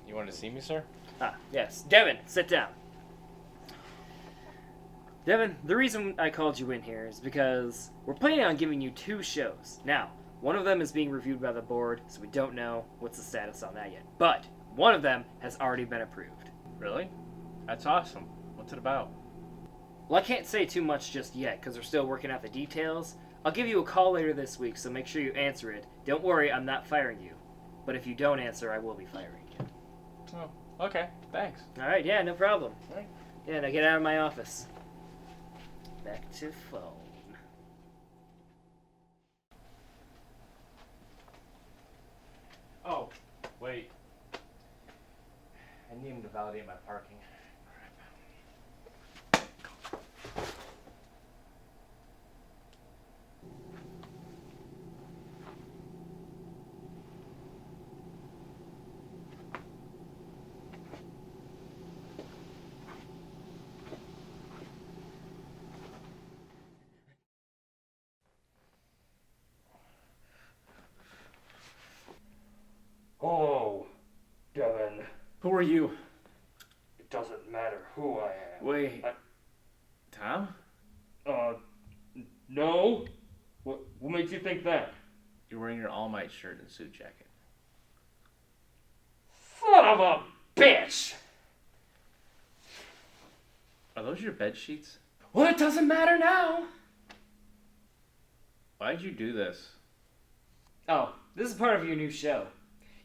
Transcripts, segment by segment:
You wanted to see me, sir? Yes. Devin, sit down. Devin, the reason I called you in here is because we're planning on giving you 2 shows. Now, one of them is being reviewed by the board, so we don't know what's the status on that yet. But one of them has already been approved. Really? That's awesome. What's it about? Well, I can't say too much just yet, because we're still working out the details. I'll give you a call later this week, so make sure you answer it. Don't worry, I'm not firing you. But if you don't answer, I will be firing you. Oh, okay. Thanks. Alright, yeah, no problem. All right. Yeah, now get out of my office. Back to phone. Oh, wait. I need him to validate my parking. Oh, Devin. Who are you? It doesn't matter who I am. Wait. Tom? No? What makes you think that? You're wearing your All Might shirt and suit jacket. Son of a bitch! Are those your bed sheets? Well, it doesn't matter now. Why'd you do this? Oh, this is part of your new show.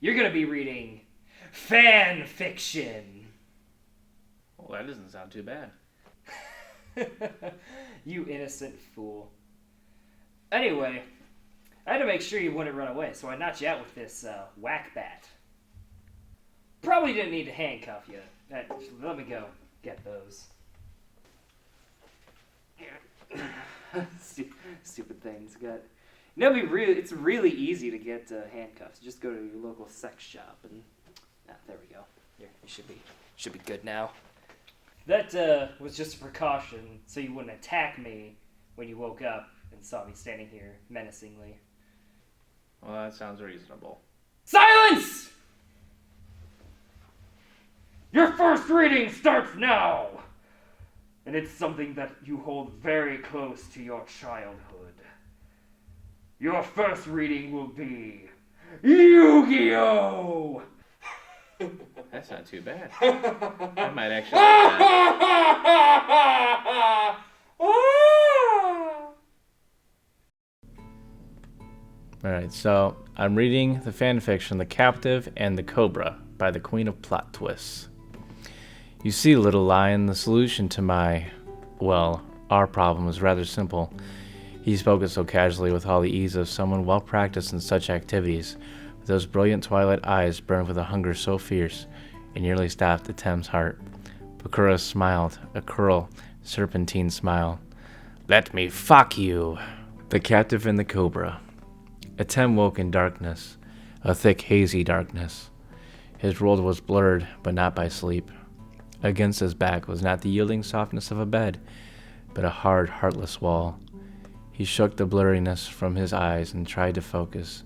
You're gonna be reading fan fiction. Well, that doesn't sound too bad. You innocent fool. Anyway, I had to make sure you wouldn't run away, so I knocked you out with this whack bat. Probably didn't need to handcuff you. Let me go get those. Stupid things. It's really easy to get handcuffs. Just go to your local sex shop and there we go. Here, you should be good now. That was just a precaution so you wouldn't attack me when you woke up and saw me standing here menacingly. Well, that sounds reasonable. Silence! Your first reading starts now! And it's something that you hold very close to your childhood. Your first reading will be Yu-Gi-Oh! That's not too bad. I might actually like that. Alright, so I'm reading the fanfiction The Captive and the Cobra by the Queen of Plot Twists. You see, Little Lion, the solution to our problem is rather simple. He spoke it so casually with all the ease of someone well practiced in such activities. Those brilliant twilight eyes burned with a hunger so fierce, it nearly stopped Atem's heart. Bakura smiled, a cruel, serpentine smile. Let me fuck you! The Captive and the Cobra. Atem woke in darkness, a thick, hazy darkness. His world was blurred, but not by sleep. Against his back was not the yielding softness of a bed, but a hard, heartless wall. He shook the blurriness from his eyes and tried to focus.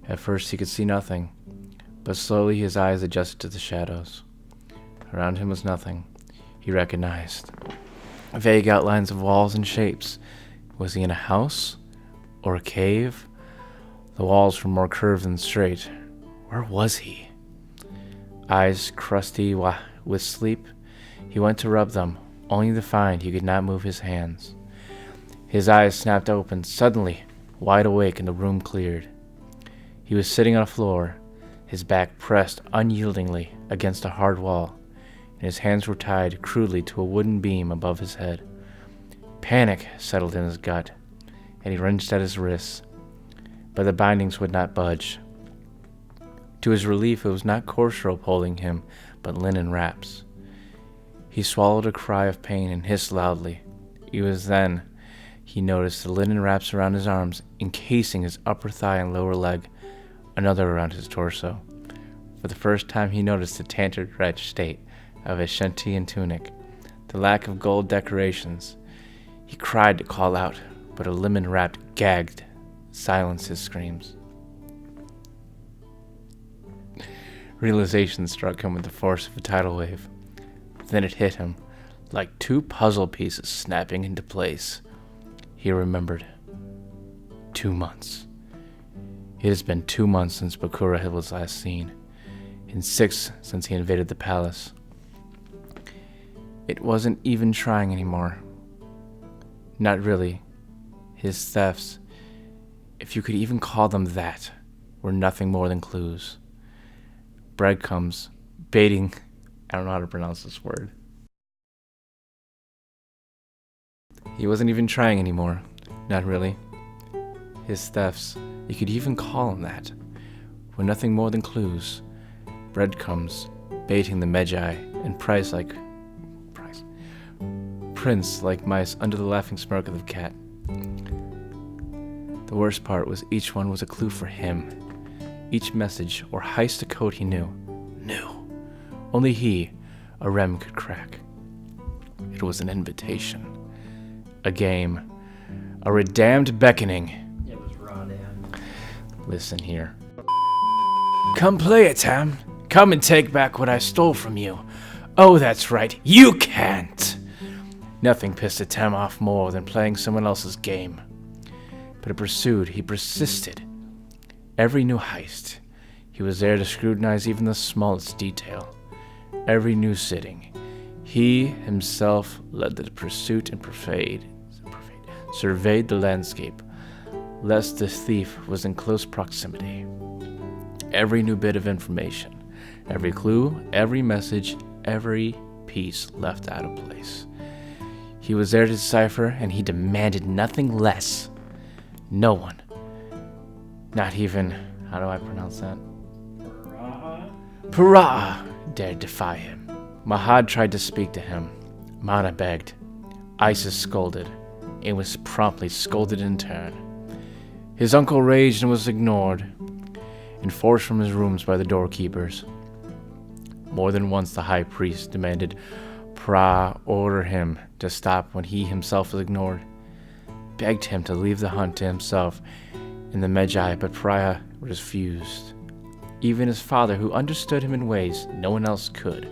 At first he could see nothing, but slowly his eyes adjusted to the shadows. Around him was nothing. He recognized vague outlines of walls and shapes. Was he in a house? Or a cave? The walls were more curved than straight. Where was he? Eyes crusty with sleep, he went to rub them, only to find he could not move his hands. His eyes snapped open, suddenly, wide awake, and the room cleared. He was sitting on a floor, his back pressed unyieldingly against a hard wall, and his hands were tied crudely to a wooden beam above his head. Panic settled in his gut, and he wrenched at his wrists, but the bindings would not budge. To his relief, it was not coarse rope holding him, but linen wraps. He swallowed a cry of pain and hissed loudly. It was then he noticed the linen wraps around his arms, encasing his upper thigh and lower leg, another around his torso. For the first time he noticed the tainted-wretched state of his Shantian tunic, the lack of gold decorations. He cried to call out, but a linen-wrapped silenced his screams. Realization struck him with the force of a tidal wave. Then it hit him, like two puzzle pieces snapping into place. He remembered. 2 months. It has been 2 months since Bakura was last seen, and 6 since he invaded the palace. It wasn't even trying anymore. Not really. His thefts, if you could even call them that, were nothing more than clues. Breadcrumbs, baiting, I don't know how to pronounce this word. He wasn't even trying anymore. Not really. His thefts, you could even call them that, were nothing more than clues. Breadcrumbs, baiting the Magi, and Prince like mice under the laughing smirk of the cat. The worst part was each one was a clue for him. Each message or heist code he knew. Only he, a Rem, could crack. It was an invitation. A game. A redamned beckoning. It was raw, Dan. Listen here. Come play it, Tam. Come and take back what I stole from you. Oh, that's right. You can't. Nothing pissed Tam off more than playing someone else's game. But he persisted. Every new heist, he was there to scrutinize even the smallest detail. Every new sitting, he himself led the pursuit and surveyed the landscape, lest the thief was in close proximity. Every new bit of information, every clue, every message, every piece left out of place. He was there to decipher, and he demanded nothing less. No one, not even, how do I pronounce that? Pura'a dared defy him. Mahad tried to speak to him. Mana begged. Isis scolded, and was promptly scolded in turn. His uncle raged and was ignored, and forced from his rooms by the doorkeepers. More than once the high priest demanded Pra order him to stop when he himself was ignored. Begged him to leave the hunt to himself and the Magi, but Pra refused. Even his father, who understood him in ways no one else could,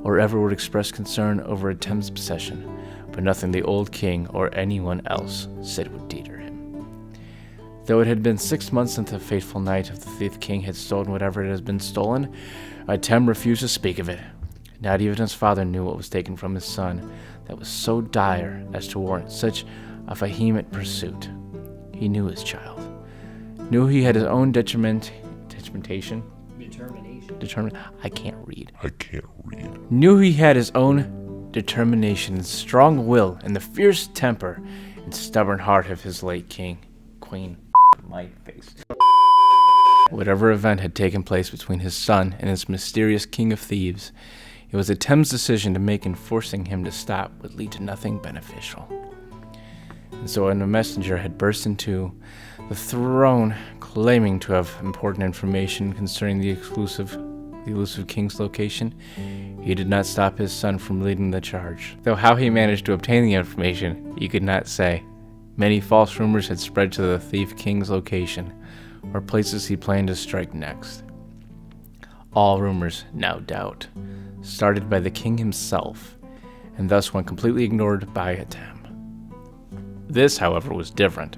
or ever would express concern over Atem's obsession, but nothing the old king or anyone else said would deter him. Though it had been 6 months since the fateful night of the thief king had stolen whatever it had been stolen, Atem refused to speak of it. Not even his father knew what was taken from his son that was so dire as to warrant such a vehement pursuit. He knew his child. Knew he had his own determination. Knew he had his own determination and strong will and the fierce temper and stubborn heart of his late queen. My face. Whatever event had taken place between his son and his mysterious king of thieves, it was Atem's decision to make, and forcing him to stop would lead to nothing beneficial. And so when a messenger had burst into the throne claiming to have important information concerning the elusive king's location, he did not stop his son from leading the charge. Though how he managed to obtain the information, he could not say. Many false rumors had spread to the thief king's location, or places he planned to strike next. All rumors, no doubt, started by the king himself, and thus went completely ignored by Atem. This, however, was different.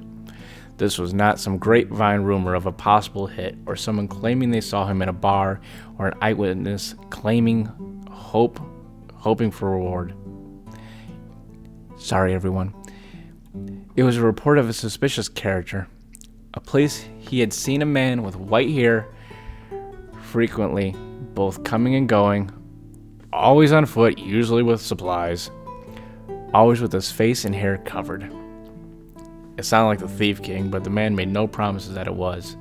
This was not some grapevine rumor of a possible hit, or someone claiming they saw him in a bar, or an eyewitness claiming hoping for reward. Sorry, everyone. It was a report of a suspicious character. A place he had seen a man with white hair frequently, both coming and going, always on foot, usually with supplies, always with his face and hair covered. It sounded like the Thief King, but the man made no promises that it was.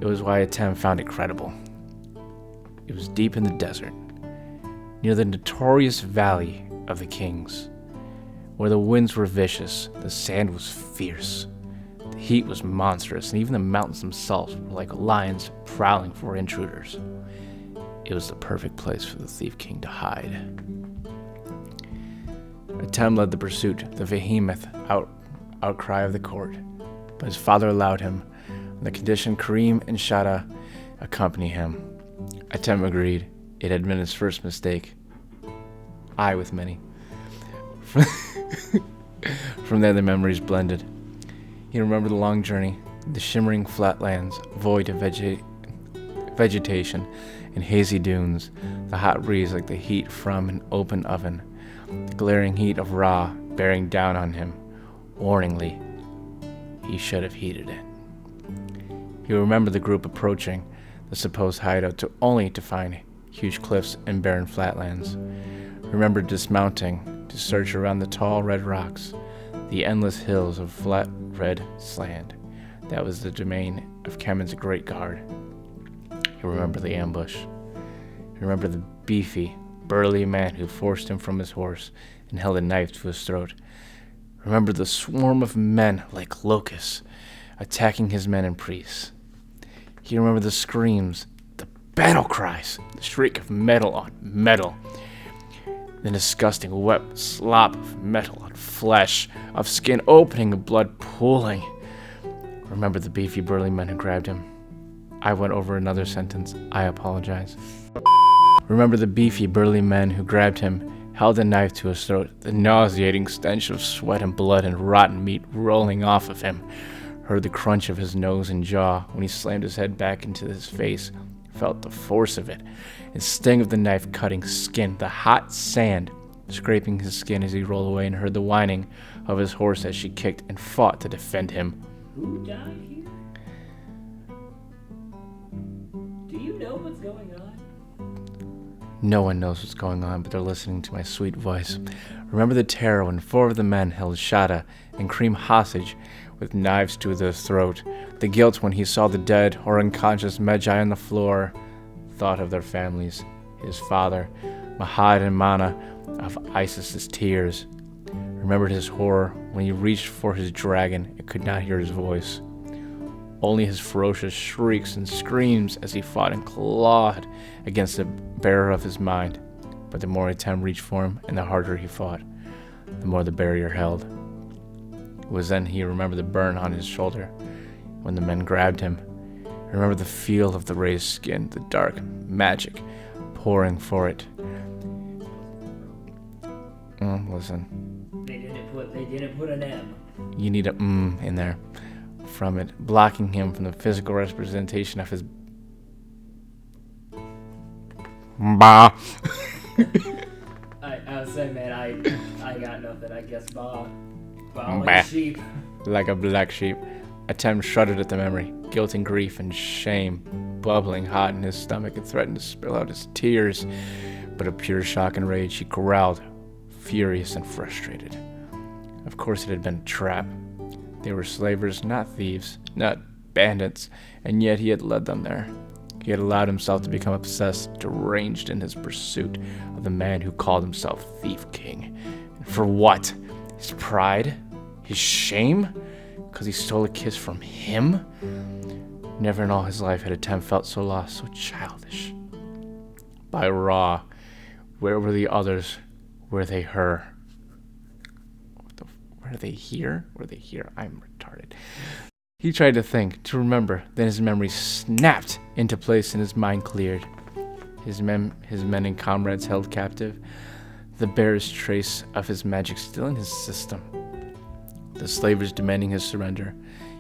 It was why Atem found it credible. It was deep in the desert, near the notorious Valley of the Kings, where the winds were vicious, the sand was fierce, the heat was monstrous, and even the mountains themselves were like lions prowling for intruders. It was the perfect place for the Thief King to hide. Atem led the pursuit, the vehement outcry of the court, but his father allowed him, on the condition Karim and Shada accompany him. Atem agreed. It had been his first mistake. I with many. From there, the memories blended. He remembered the long journey, the shimmering flatlands, void of vegetation, and hazy dunes, the hot breeze like the heat from an open oven, the glaring heat of Ra bearing down on him. Warningly, he should have heeded it. He remembered the group approaching the supposed hideout only to find huge cliffs and barren flatlands. Remembered dismounting to search around the tall red rocks, the endless hills of flat red sand. That was the domain of Kemen's great guard. He remembered the ambush. He remembered the beefy, burly man who forced him from his horse and held a knife to his throat. Remembered the swarm of men like locusts attacking his men and priests. He remembered the screams, the battle cries, the shriek of metal on metal, the disgusting wet slop of metal on flesh, of skin opening and blood pooling. Remembered the beefy, burly men who grabbed him. I went over another sentence. I apologize. Remember the beefy, burly men who grabbed him, held a knife to his throat, the nauseating stench of sweat and blood and rotten meat rolling off of him. Heard the crunch of his nose and jaw when he slammed his head back into his face. Felt the force of it, the sting of the knife cutting skin, the hot sand scraping his skin as he rolled away, and heard the whining of his horse as she kicked and fought to defend him. Who died here? Do you know what's going on? No one knows what's going on, but they're listening to my sweet voice. Remember the terror when 4 of the men held Shada and Cream hostage with knives to their throat. The guilt when he saw the dead or unconscious Magi on the floor. Thought of their families, his father, Mahad and Mana, of Isis's tears. Remembered his horror when he reached for his dragon and could not hear his voice. Only his ferocious shrieks and screams as he fought and clawed against the bearer of his mind. But the more Atem reached for him and the harder he fought, the more the barrier held. It was then he remembered the burn on his shoulder when the men grabbed him. Remember the feel of the raised skin, the dark magic pouring for it. Listen. They didn't put an M. You need a in there from it, blocking him from the physical representation of his ba. I was saying, man, I got nothing. I guess ba like a sheep. Like a black sheep. Atem shuddered at the memory, guilt and grief and shame bubbling hot in his stomach and threatened to spill out his tears. But of pure shock and rage, he growled, furious and frustrated. Of course it had been a trap. They were slavers, not thieves, not bandits, and yet he had led them there. He had allowed himself to become obsessed, deranged in his pursuit of the man who called himself Thief King. And for what? His pride? His shame? Because he stole a kiss from him? Never in all his life had Atem felt so lost, so childish. By Ra, where were the others? Were they her? Were they here? Were they here? I'm retarded. He tried to think, to remember, then his memory snapped into place and his mind cleared. His men and comrades held captive, the barest trace of his magic still in his system. The slavers demanding his surrender.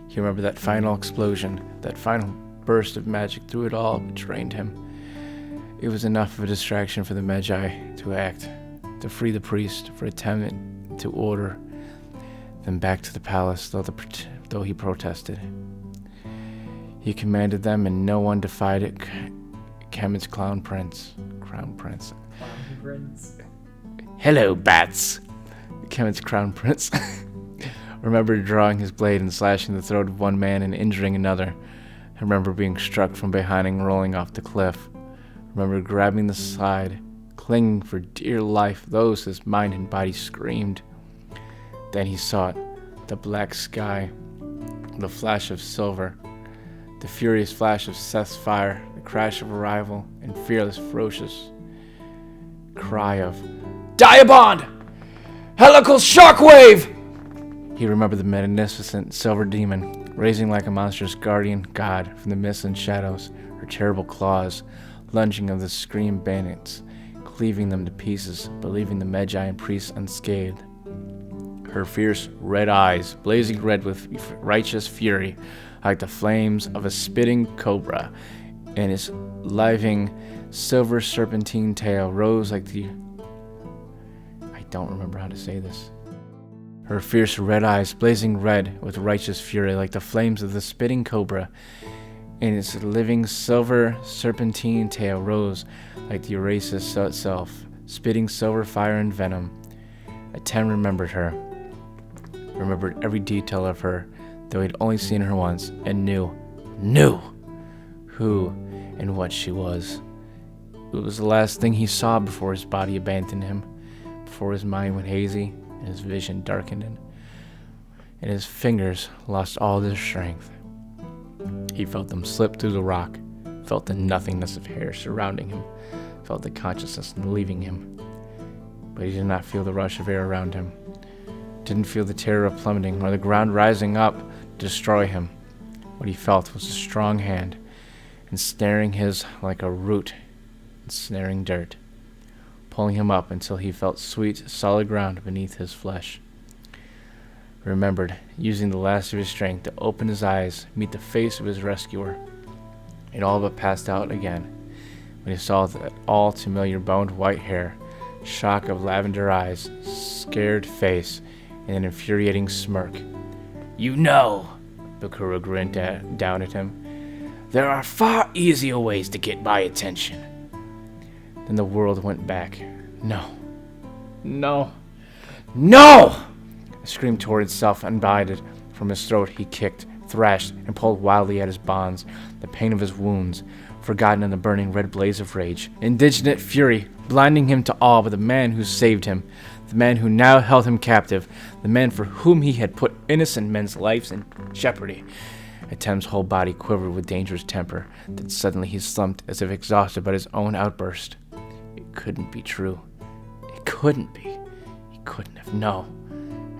He remembered that final explosion, that final burst of magic through it all drained him. It was enough of a distraction for the Magi to act, to free the priest, for Atem to order them back to the palace, though he protested. He commanded them, and no one defied it. Kemen's crown prince. Hello, bats! Kemen's crown prince remembered drawing his blade and slashing the throat of one man and injuring another. I remember being struck from behind and rolling off the cliff. Remember grabbing the side, clinging for dear life, those his mind and body screamed. Then he saw it, the black sky, the flash of silver, the furious flash of Seth's fire, the crash of arrival, and fearless, ferocious cry of Diabond! Helical shockwave! He remembered the magnificent silver demon, raising like a monstrous guardian god from the mists and shadows, her terrible claws, lunging of the screamed bandits, cleaving them to pieces, but leaving the Magi and priests unscathed. Her fierce red eyes, blazing red with righteous fury, like the flames of a spitting cobra, and its living silver serpentine tail rose like the... I don't remember how to say this. Her fierce red eyes, blazing red with righteous fury, like the flames of the spitting cobra, and its living silver serpentine tail rose like the Oasis itself, spitting silver fire and venom. Atem remembered her, remembered every detail of her, though he'd only seen her once, and knew who and what she was. It was the last thing he saw before his body abandoned him, before his mind went hazy and his vision darkened and his fingers lost all their strength. He felt them slip through the rock, felt the nothingness of hair surrounding him, felt the consciousness leaving him. But he did not feel the rush of air around him, didn't feel the terror of plummeting or the ground rising up to destroy him. What he felt was a strong hand ensnaring his like a root ensnaring dirt, pulling him up until he felt sweet, solid ground beneath his flesh. Remembered, using the last of his strength to open his eyes, meet the face of his rescuer, and all but passed out again when he saw that all familiar boned white hair, shock of lavender eyes, scared face, and an infuriating smirk. "You know," Bakura grinned down at him, "there are far easier ways to get my attention." Then the world went back. No! A scream tore itself unbided from his throat. He kicked, thrashed, and pulled wildly at his bonds, the pain of his wounds, forgotten in the burning red blaze of rage. Indignant fury, blinding him to all but the man who saved him, the man who now held him captive, the man for whom he had put innocent men's lives in jeopardy. Atem's whole body quivered with dangerous temper. Then suddenly he slumped as if exhausted by his own outburst. It couldn't be true. It couldn't be. He couldn't have. No.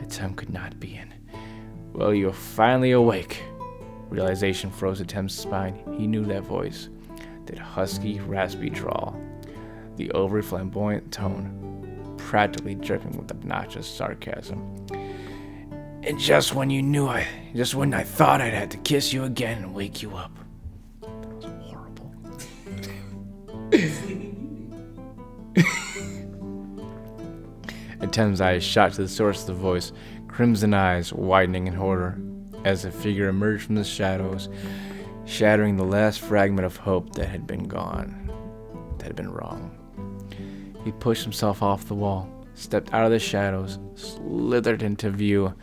Atem could not be in. "Well, you're finally awake." Realization froze Atem's spine. He knew that voice. That husky, raspy drawl. The overly flamboyant tone, practically dripping with obnoxious sarcasm. "And just when I thought I'd have to kiss you again and wake you up." That was horrible. Atem's eyes shot to the source of the voice, crimson eyes widening in horror, as a figure emerged from the shadows, shattering the last fragment of hope that had been gone, that had been wrong. He pushed himself off the wall, stepped out of the shadows, slithered into view,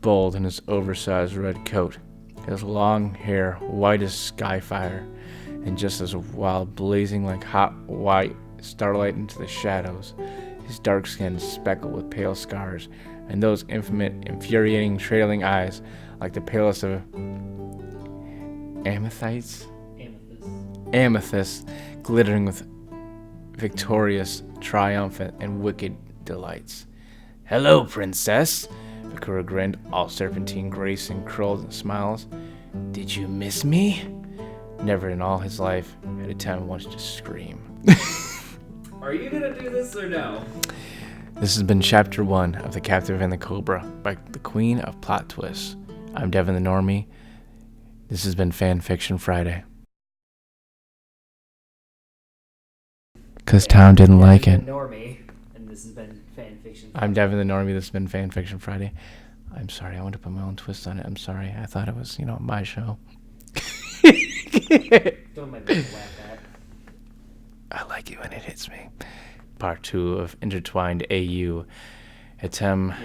bold in his oversized red coat, his long hair white as sky fire, and just as wild, blazing like hot white starlight into the shadows, his dark skin speckled with pale scars, and those infuriating, trailing eyes like the palest of amethyst, glittering with victorious, triumphant, and wicked delights. "Hello, princess," Bakura grinned, all serpentine grace and curled smiles. "Did you miss me?" Never in all his life had Atem wanted to scream. Are you gonna do this or no? This has been Chapter 1 of The Captive and the Cobra by the Queen of Plot Twists. I'm Devin the Normie. This has been Fan Fiction Friday. Because Tom didn't like it. Normie, and this has been Fan Fiction. I'm Devin the Normie. This has been Fan Fiction Friday. I'm sorry. I want to put my own twist on it. I'm sorry. I thought it was, my show. Don't make me laugh at. I like it when it hits me. Part 2 of Intertwined AU. Atem